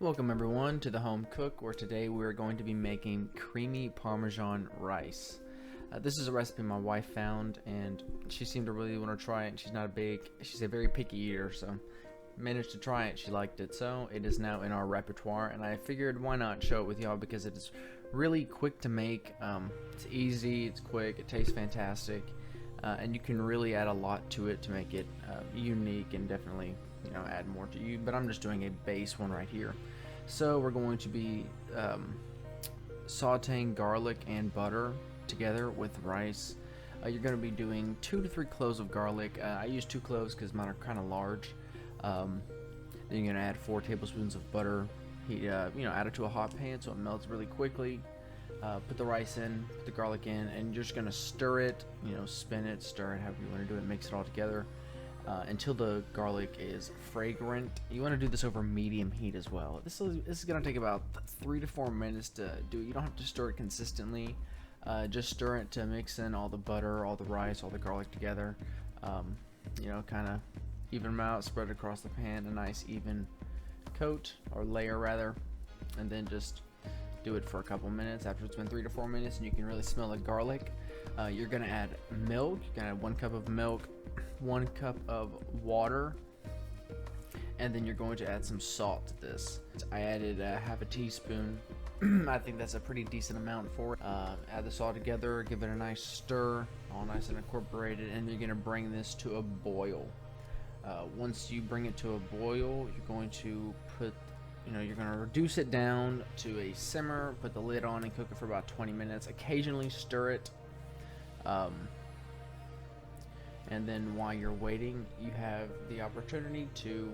Welcome everyone to the Home Cook, where today we're going to be making creamy Parmesan rice. This is a recipe my wife found and she seemed to really want to try it. She's a very picky eater, so managed to try it. She liked it, so it is now in our repertoire, and I figured why not show it with y'all because it is really quick to make. It's easy, it's quick, it tastes fantastic, and you can really add a lot to it to make it unique and definitely add more to you. But I'm just doing a base one right here. So we're going to be sauteing garlic and butter together with rice. You're going to be doing 2 to 3 cloves of garlic. I use 2 cloves because mine are kind of large. Then you're going to add 4 tablespoons of butter. Add it to a hot pan so it melts really quickly. Put the rice in, put the garlic in, and you're just going to stir it, spin it, stir it, however you want to do it, mix it all together until the garlic is fragrant. You want to do this over medium heat as well. This is going to take about 3 to 4 minutes to do. You don't have to stir it consistently. Just stir it to mix in all the butter, all the rice, all the garlic together. Kind of even them out, spread it across the pan, a nice even coat or layer rather, and then just do it for a couple minutes. After it's been 3 to 4 minutes and you can really smell the garlic, you're going to add milk. You're going to add 1 cup of milk, 1 cup of water, and then you're going to add some salt to this. I added half a teaspoon. I think that's a pretty decent amount for it. Add this all together, give it a nice stir, all nice and incorporated, and you're going to bring this to a boil. Once you bring it to a boil, you're going to reduce it down to a simmer, put the lid on and cook it for about 20 minutes. Occasionally stir it. And then while you're waiting, you have the opportunity to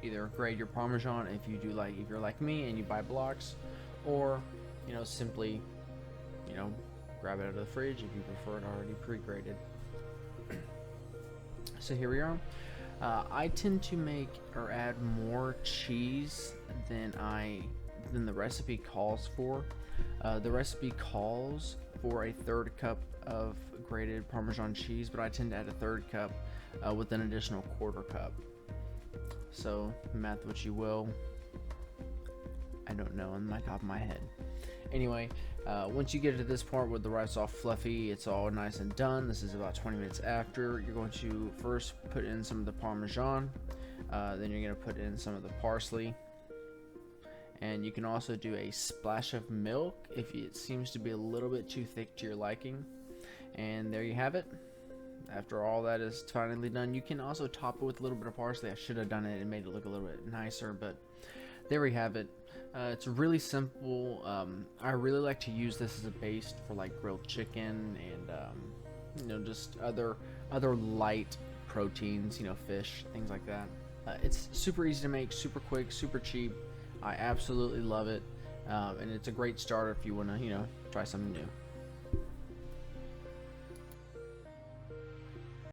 either grate your Parmesan if you're like me and you buy blocks, or simply grab it out of the fridge if you prefer it already pre-grated. So here we are. I tend to make or add more cheese than the recipe calls for. The recipe calls for a 1/3 cup of grated Parmesan cheese, but I tend to add a 1/3 cup with an additional 1/4 cup. So math what you will. I don't know on my top of my head. Anyway, once you get to this part where the rice is all fluffy, it's all nice and done. This is about 20 minutes after. You're going to first put in some of the Parmesan, then you're going to put in some of the parsley, and you can also do a splash of milk if it seems to be a little bit too thick to your liking. And there you have it. After all that is finally done, you can also top it with a little bit of parsley. I should have done it and made it look a little bit nicer, but there we have it. It's really simple. I really like to use this as a base for like grilled chicken and just other light proteins, fish, things like that. It's super easy to make, super quick, super cheap. I absolutely love it, and it's a great starter if you want to try something new.